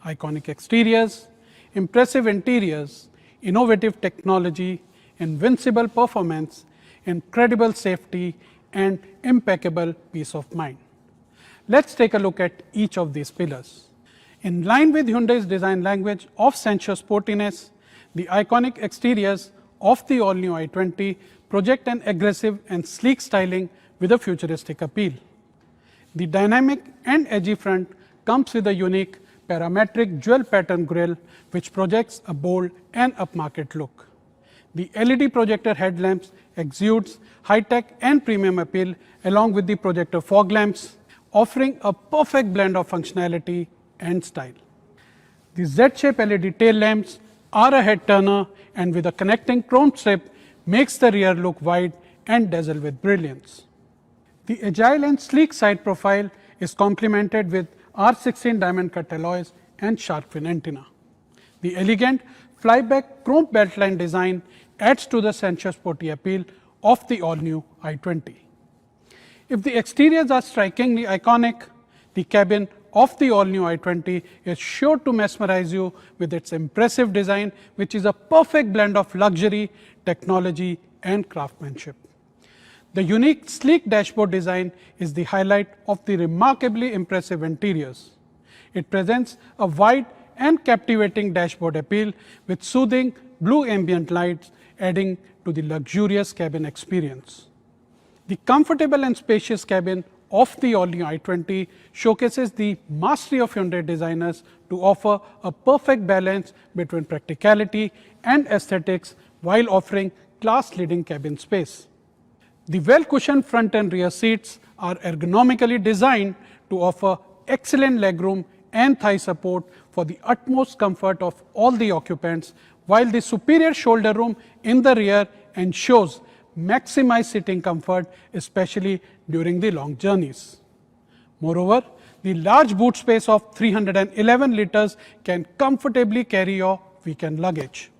iconic exteriors, impressive interiors, innovative technology, invincible performance, incredible safety, and impeccable peace of mind. Let's take a look at each of these pillars. In line with Hyundai's design language of sensuous sportiness, the iconic exteriors of the all-new i20 project an aggressive and sleek styling with a futuristic appeal. The dynamic and edgy front comes with a unique parametric jewel pattern grille which projects a bold and upmarket look. The LED projector headlamps exudes high-tech and premium appeal along with the projector fog lamps, offering a perfect blend of functionality and style. The Z-shape LED tail lamps are a head turner and with a connecting chrome strip makes the rear look wide and dazzle with brilliance. The agile and sleek side profile is complemented with R16 diamond cut alloys and shark fin antenna. The elegant flyback chrome beltline design adds to the sensuous sporty appeal of the all-new i20. If the exteriors are strikingly iconic, the cabin of the all-new i20 is sure to mesmerize you with its impressive design, which is a perfect blend of luxury, technology, and craftsmanship. The unique sleek dashboard design is the highlight of the remarkably impressive interiors. It presents a wide and captivating dashboard appeal with soothing blue ambient lights adding to the luxurious cabin experience. The comfortable and spacious cabin of the all-new i20 showcases the mastery of Hyundai designers to offer a perfect balance between practicality and aesthetics while offering class-leading cabin space. The well-cushioned front and rear seats are ergonomically designed to offer excellent legroom and thigh support for the utmost comfort of all the occupants, while the superior shoulder room in the rear ensures maximized sitting comfort, especially during the long journeys. Moreover, the large boot space of 311 liters can comfortably carry your weekend luggage.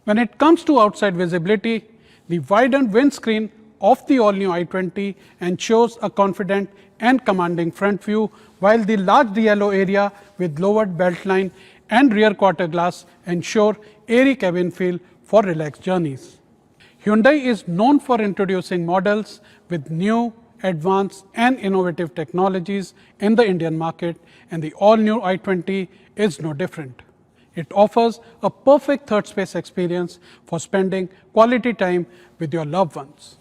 When it comes to outside visibility, the widened windscreen of the all-new i20 ensures a confident and commanding front view, while the large yellow area with lowered beltline and rear quarter glass ensure airy cabin feel for relaxed journeys. Hyundai is known for introducing models with new, advanced and innovative technologies in the Indian market, and the all-new i20 is no different. It offers a perfect third space experience for spending quality time with your loved ones.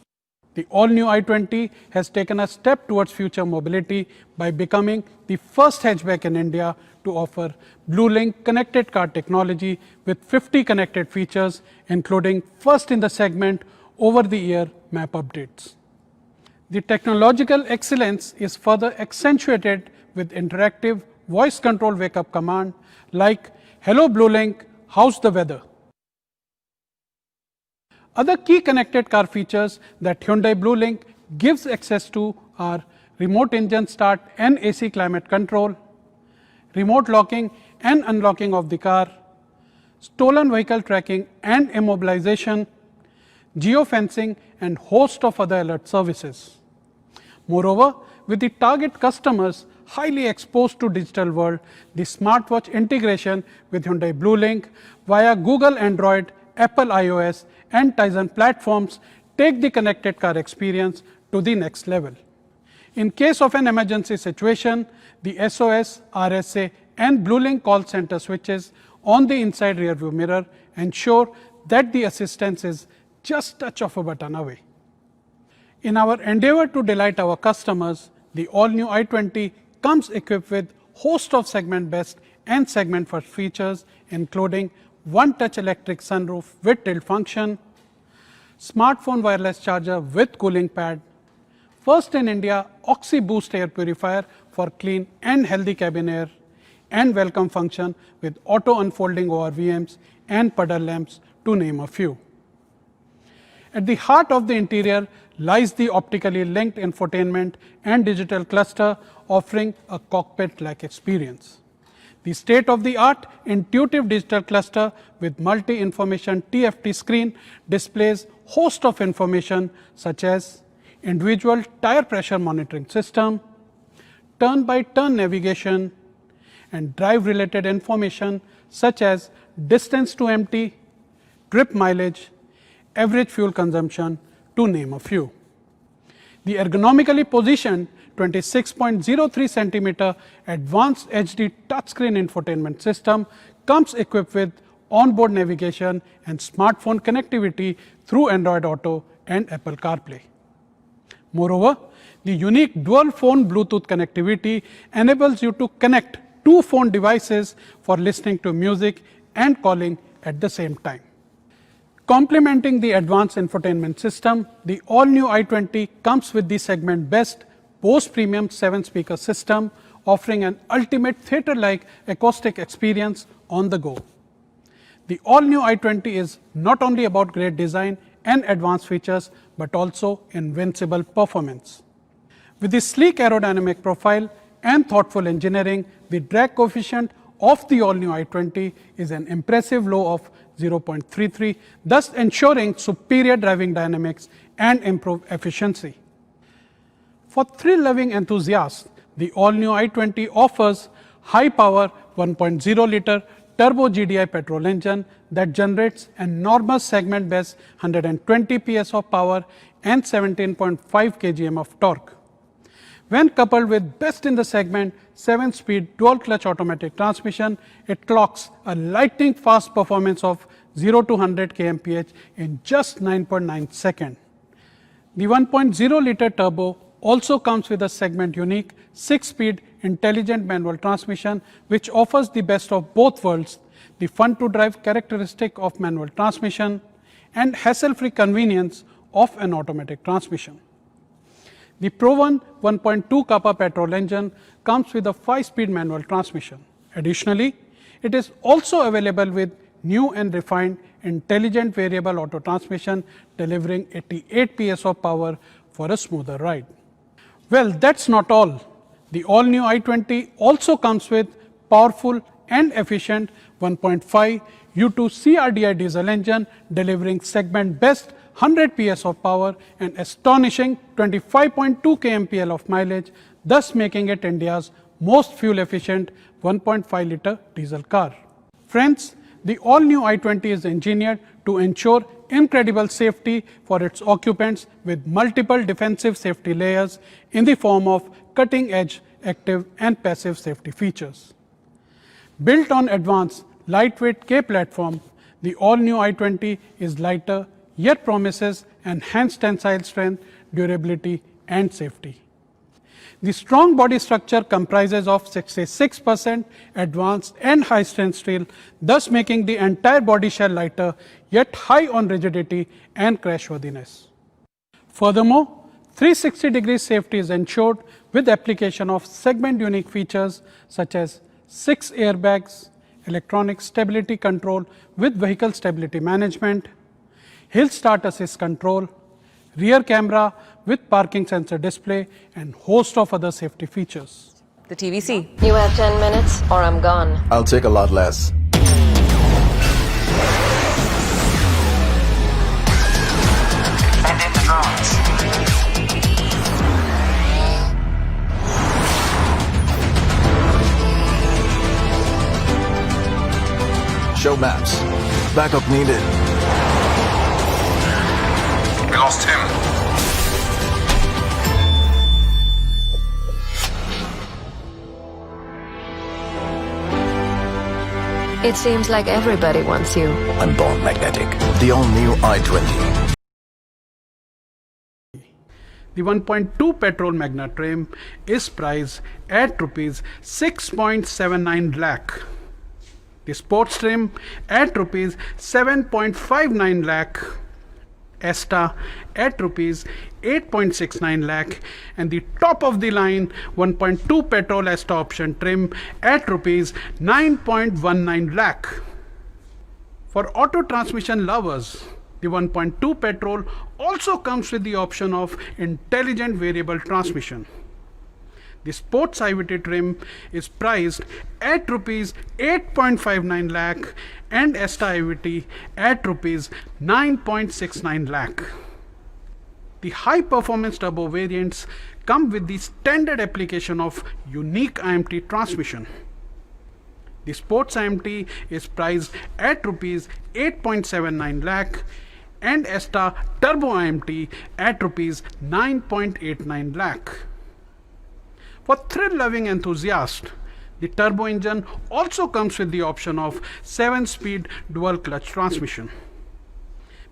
The all-new i20 has taken a step towards future mobility by becoming the first hatchback in India to offer BlueLink connected car technology with 50 connected features, including first in the segment over-the-air map updates. The technological excellence is further accentuated with interactive voice control wake-up command like "Hello BlueLink, how's the weather?" Other key connected car features that Hyundai BlueLink gives access to are remote engine start and AC climate control, remote locking and unlocking of the car, stolen vehicle tracking and immobilization, geofencing and host of other alert services. Moreover, with the target customers highly exposed to digital world, the smartwatch integration with Hyundai BlueLink via Google Android, Apple iOS and Tizen platforms take the connected car experience to the next level. In case of an emergency situation, the SOS, RSA and BlueLink call center switches on the inside rear view mirror ensure that the assistance is just touch of a button away. In our endeavor to delight our customers, the all-new i20 comes equipped with host of segment best and segment first features, including one-touch electric sunroof with tilt function, smartphone wireless charger with cooling pad, first in India Oxy Boost air purifier for clean and healthy cabin air, and welcome function with auto unfolding ORVMs and puddle lamps, to name a few. At the heart of the interior lies the optically linked infotainment and digital cluster, offering a cockpit-like experience. The state-of-the-art intuitive digital cluster with multi-information TFT screen displays host of information such as individual tire pressure monitoring system, turn-by-turn navigation, and drive-related information such as distance to empty, trip mileage, average fuel consumption, to name a few. The ergonomically positioned 26.03 centimeter advanced HD touchscreen infotainment system comes equipped with onboard navigation and smartphone connectivity through Android Auto and Apple CarPlay. Moreover, the unique dual phone Bluetooth connectivity enables you to connect two phone devices for listening to music and calling at the same time. Complementing the advanced infotainment system, the all-new i20 comes with the segment best post-premium 7-speaker system, offering an ultimate theater-like acoustic experience on the go. The all-new i20 is not only about great design and advanced features, but also invincible performance. With the sleek aerodynamic profile and thoughtful engineering, the drag coefficient of the all-new i20 is an impressive low of 0.33, thus ensuring superior driving dynamics and improved efficiency. For thrill-loving enthusiasts, the all-new i20 offers high-power 1.0-liter turbo GDI petrol engine that generates enormous segment-best 120 PS of power and 17.5 kgm of torque. When coupled with best in the segment 7-speed dual-clutch automatic transmission, it clocks a lightning-fast performance of 0 to 100 kmph in just 9.9 seconds. The 1.0-liter turbo also comes with a segment-unique 6-speed intelligent manual transmission, which offers the best of both worlds, the fun-to-drive characteristic of manual transmission and hassle-free convenience of an automatic transmission. The Pro-1 1.2 Kappa petrol engine comes with a 5-speed manual transmission. Additionally, it is also available with new and refined intelligent variable auto transmission, delivering 88 PS of power for a smoother ride. Well, that's not all. The all-new i20 also comes with powerful and efficient 1.5 U2 CRDI diesel engine, delivering segment best 100 PS of power and astonishing 25.2 kmpl of mileage, thus making it India's most fuel-efficient 1.5-liter diesel car. Friends, the all-new i20 is engineered to ensure incredible safety for its occupants with multiple defensive safety layers in the form of cutting-edge active and passive safety features. Built on advanced lightweight K platform, the all-new i20 is lighter yet promises enhanced tensile strength, durability and safety. The strong body structure comprises of 66% advanced and high strength steel, thus making the entire body shell lighter yet high on rigidity and crashworthiness. Furthermore, 360-degree safety is ensured with application of segment unique features such as 6 airbags, electronic stability control with vehicle stability management, hill start assist control, rear camera with parking sensor display, and host of other safety features. The TVC. You have 10 minutes or I'm gone. I'll take a lot less. Send in the drones. Show maps. Backup needed. We lost him. It seems like everybody wants you. I'm born magnetic. The all-new i20. The 1.2 petrol Magna trim is priced at rupees 6.79 lakh. The sports trim at rupees 7.59 lakh. Esta at rupees 8.69 lakh, and the top of the line 1.2 petrol Esta option trim at rupees 9.19 lakh. For auto transmission lovers, the 1.2 petrol also comes with the option of intelligent variable transmission. The sports IVT trim is priced at rupees 8.59 lakh and Esta IVT at rupees 9.69 lakh. The high performance turbo variants come with the standard application of unique IMT transmission. The Sports IMT is priced at rupees 8.79 lakh and Esta Turbo IMT at rupees 9.89 lakh. For thrill-loving enthusiasts, the turbo engine also comes with the option of 7-speed dual clutch transmission.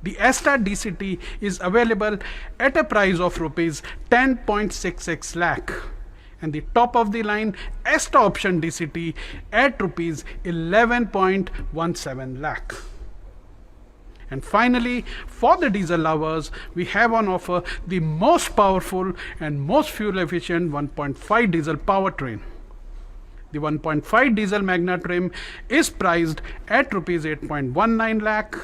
The Esta DCT is available at a price of rupees 10.66 lakh and the top of the line Esta option DCT at rupees 11.17 lakh. And finally, for the diesel lovers, we have on offer the most powerful and most fuel efficient 1.5 diesel powertrain. The 1.5 diesel Magna trim is priced at rupees 8.19 lakh,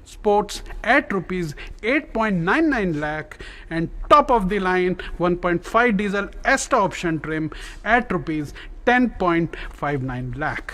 Sports at rupees 8.99 lakh and top of the line 1.5 diesel Esta option trim at rupees 10.59 lakh.